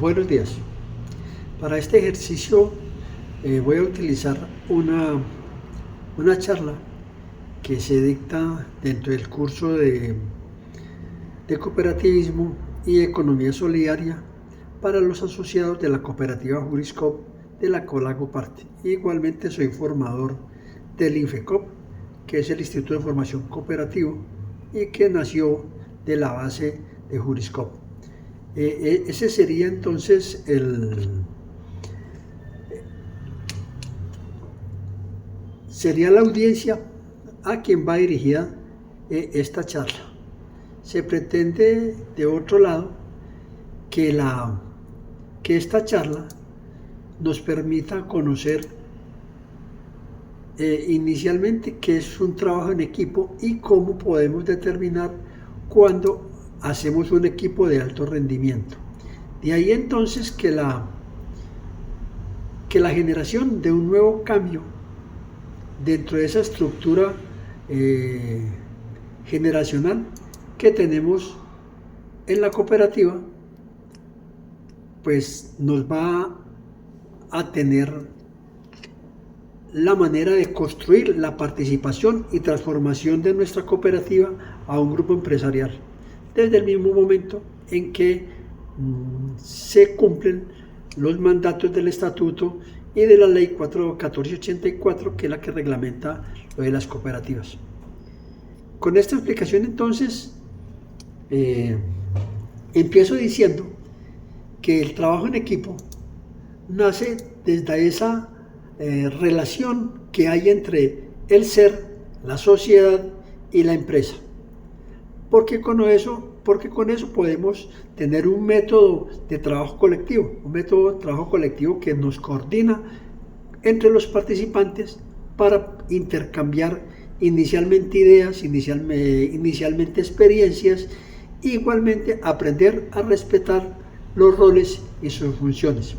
Buenos días. Para este ejercicio voy a utilizar una charla que se dicta dentro del curso de cooperativismo y economía solidaria para los asociados de la cooperativa Juriscoop, de la cual hago parte. Igualmente soy formador del INFECOP, que es el Instituto de Formación Cooperativo y que nació de la base de Juriscoop. Ese sería entonces sería la audiencia a quien va dirigida esta charla. Se pretende, de otro lado, que esta charla nos permita conocer inicialmente qué es un trabajo en equipo y cómo podemos determinar cuándo hacemos un equipo de alto rendimiento. De ahí entonces que la generación de un nuevo cambio dentro de esa estructura generacional que tenemos en la cooperativa, pues nos va a tener la manera de construir la participación y transformación de nuestra cooperativa a un grupo empresarial, desde el mismo momento en que se cumplen los mandatos del estatuto y de la ley 1484, que es la que reglamenta lo de las cooperativas. Con esta explicación entonces empiezo diciendo que el trabajo en equipo nace desde esa relación que hay entre el ser, la sociedad y la empresa. Porque con eso podemos tener un método de trabajo colectivo, que nos coordina entre los participantes para intercambiar inicialmente ideas, inicialmente experiencias, e igualmente aprender a respetar los roles y sus funciones,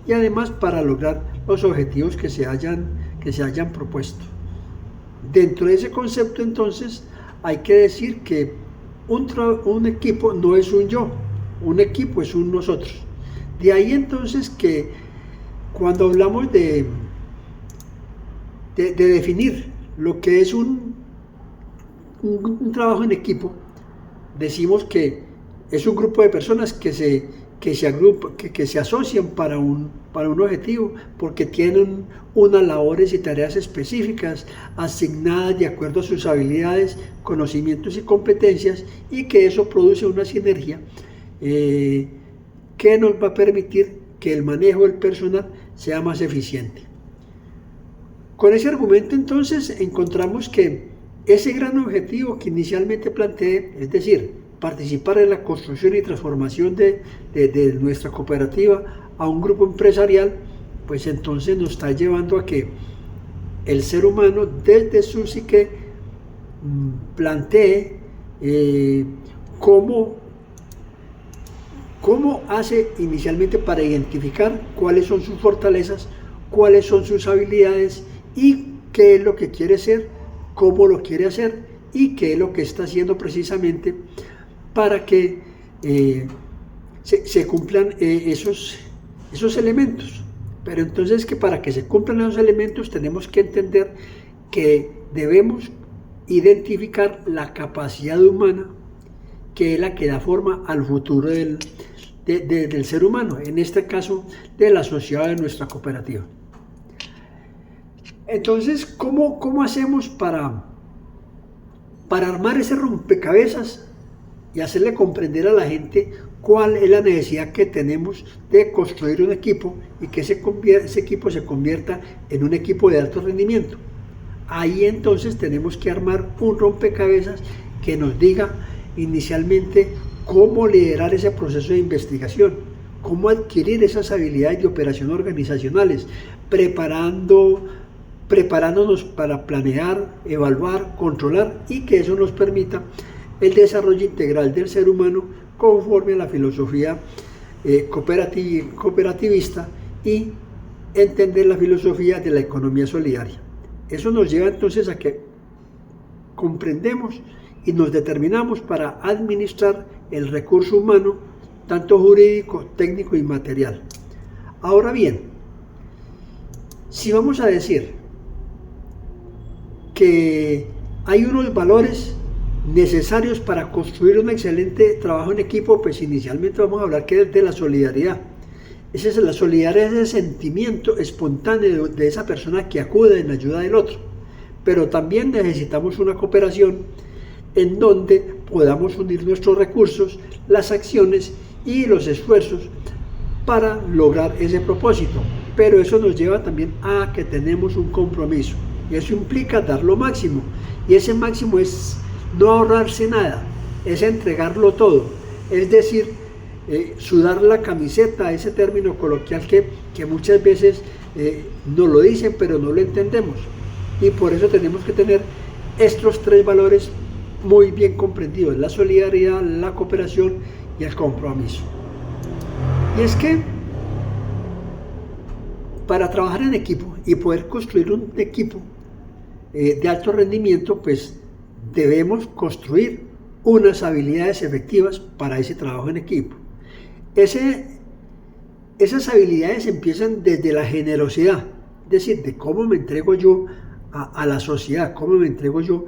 y además para lograr los objetivos que se hayan propuesto. Dentro de ese concepto entonces hay que decir que un equipo no es un yo, un equipo es un nosotros. De ahí entonces que cuando hablamos de definir lo que es un trabajo en equipo, decimos que es un grupo de personas que se agrupan, que se asocian para un objetivo, porque tienen unas labores y tareas específicas asignadas de acuerdo a sus habilidades, conocimientos y competencias, y que eso produce una sinergia que nos va a permitir que el manejo del personal sea más eficiente. Con ese argumento entonces encontramos que ese gran objetivo que inicialmente planteé, es decir, participar en la construcción y transformación de nuestra cooperativa a un grupo empresarial, pues entonces nos está llevando a que el ser humano desde su psique plantee cómo hace inicialmente para identificar cuáles son sus fortalezas, cuáles son sus habilidades y qué es lo que quiere ser, cómo lo quiere hacer y qué es lo que está haciendo precisamente para que se cumplan esos elementos. Pero entonces, que para que se cumplan esos elementos tenemos que entender que debemos identificar la capacidad humana, que es la que da forma al futuro del ser humano, en este caso del asociado de nuestra cooperativa. Entonces, ¿cómo hacemos para armar ese rompecabezas y hacerle comprender a la gente cuál es la necesidad que tenemos de construir un equipo y que ese equipo se convierta en un equipo de alto rendimiento? Ahí entonces tenemos que armar un rompecabezas que nos diga inicialmente cómo liderar ese proceso de investigación, cómo adquirir esas habilidades de operación organizacionales, preparándonos para planear, evaluar, controlar, y que eso nos permita el desarrollo integral del ser humano conforme a la filosofía cooperativista y entender la filosofía de la economía solidaria. Eso nos lleva entonces a que comprendemos y nos determinamos para administrar el recurso humano tanto jurídico, técnico y material. Ahora bien, si vamos a decir que hay unos valores necesarios para construir un excelente trabajo en equipo, pues inicialmente vamos a hablar que es de la solidaridad. La solidaridad es el sentimiento espontáneo de esa persona que acude en ayuda del otro. Pero también necesitamos una cooperación en donde podamos unir nuestros recursos, las acciones y los esfuerzos para lograr ese propósito. Pero eso nos lleva también a que tenemos un compromiso. Y eso implica dar lo máximo. Y ese máximo es no ahorrarse nada, es entregarlo todo. Es decir, sudar la camiseta, ese término coloquial que muchas veces nos lo dicen, pero no lo entendemos. Y por eso tenemos que tener estos tres valores muy bien comprendidos: la solidaridad, la cooperación y el compromiso. Y es que para trabajar en equipo y poder construir un equipo de alto rendimiento, pues debemos construir unas habilidades efectivas para ese trabajo en equipo. Esas habilidades empiezan desde la generosidad, es decir, de cómo me entrego yo a la sociedad, cómo me entrego yo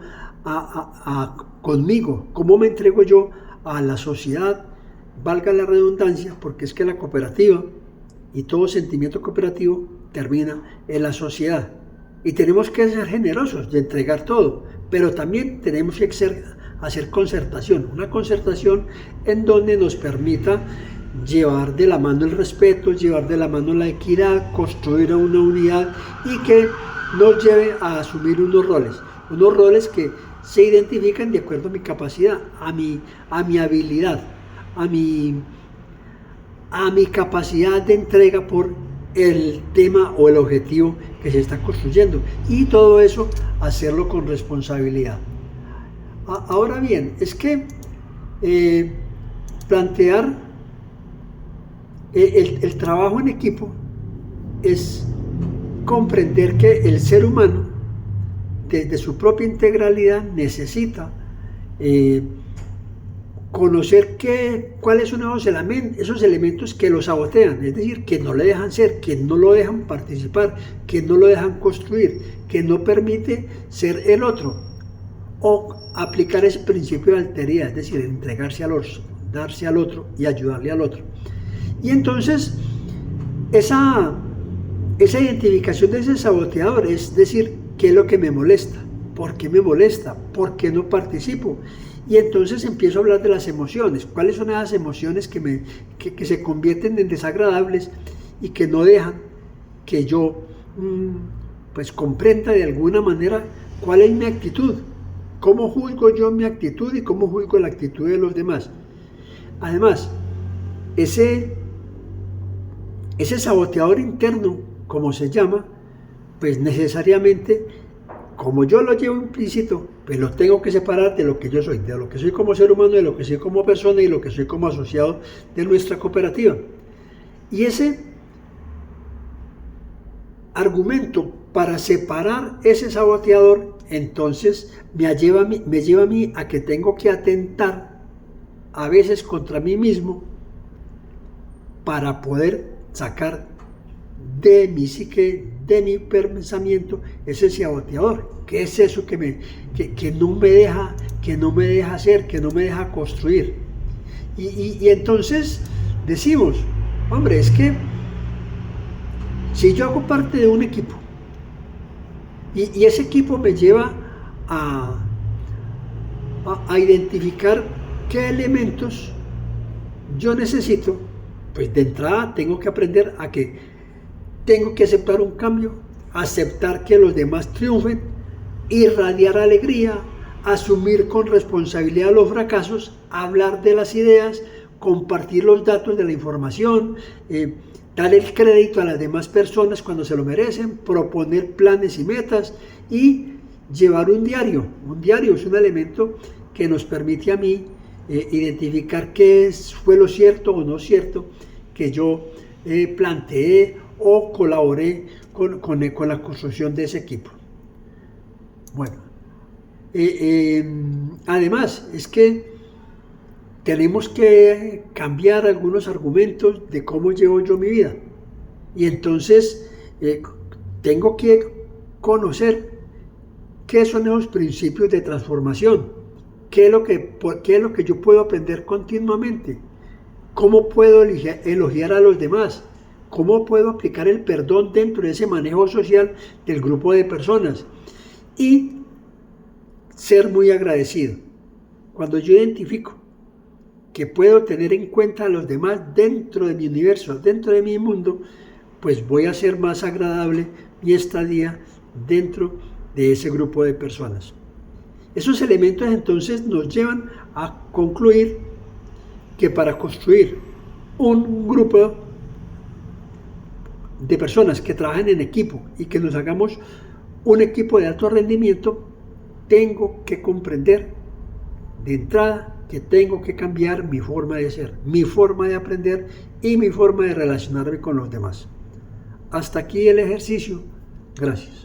conmigo, cómo me entrego yo a la sociedad, valga la redundancia, porque es que la cooperativa y todo sentimiento cooperativo termina en la sociedad. Y tenemos que ser generosos de entregar todo, pero también tenemos que hacer concertación, una concertación en donde nos permita llevar de la mano el respeto, llevar de la mano la equidad, construir una unidad y que nos lleve a asumir unos roles que se identifican de acuerdo a mi capacidad, a mi habilidad, a mi capacidad de entrega por el tema o el objetivo que se está construyendo, y todo eso hacerlo con responsabilidad. Ahora bien, es que plantear el trabajo en equipo es comprender que el ser humano, desde su propia integralidad, necesita conocer cuáles son esos elementos que lo sabotean, es decir, que no le dejan ser, que no lo dejan participar, que no lo dejan construir, que no permite ser el otro, o aplicar ese principio de alteridad, es decir, entregarse al otro, darse al otro y ayudarle al otro. Y entonces, esa identificación de ese saboteador, es decir, ¿qué es lo que me molesta? ¿Por qué me molesta? ¿Por qué no participo? Y entonces empiezo a hablar de las emociones. ¿Cuáles son esas emociones que se convierten en desagradables y que no dejan que yo pues comprenda de alguna manera cuál es mi actitud? ¿Cómo juzgo yo mi actitud y cómo juzgo la actitud de los demás? Además, ese saboteador interno, como se llama, pues necesariamente, como yo lo llevo implícito, pues lo tengo que separar de lo que yo soy, de lo que soy como ser humano, de lo que soy como persona y lo que soy como asociado de nuestra cooperativa. Y ese argumento para separar ese saboteador, entonces me lleva a mí a que tengo que atentar a veces contra mí mismo para poder sacar de mi psique, de mi pensamiento, ese saboteador. ¿Qué es eso que no me deja hacer, que no me deja construir? Y entonces decimos, hombre, es que si yo hago parte de un equipo y ese equipo me lleva a identificar qué elementos yo necesito, pues de entrada tengo que aprender a que tengo que aceptar un cambio, aceptar que los demás triunfen, irradiar alegría, asumir con responsabilidad los fracasos, hablar de las ideas, compartir los datos de la información, dar el crédito a las demás personas cuando se lo merecen, proponer planes y metas y llevar un diario. Un diario es un elemento que nos permite a mí identificar qué fue lo cierto o no cierto que yo planteé o colaboré con la construcción de ese equipo. Bueno, además es que tenemos que cambiar algunos argumentos de cómo llevo yo mi vida. Y entonces tengo que conocer qué son esos principios de transformación, qué es lo que yo puedo aprender continuamente, cómo puedo elogiar a los demás, cómo puedo aplicar el perdón dentro de ese manejo social del grupo de personas y ser muy agradecido. Cuando yo identifico que puedo tener en cuenta a los demás dentro de mi universo, dentro de mi mundo, pues voy a hacer más agradable mi estadía dentro de ese grupo de personas. Esos elementos entonces nos llevan a concluir que para construir un grupo de personas que trabajen en equipo y que nos hagamos un equipo de alto rendimiento, tengo que comprender de entrada que tengo que cambiar mi forma de ser, mi forma de aprender y mi forma de relacionarme con los demás. Hasta aquí el ejercicio. Gracias.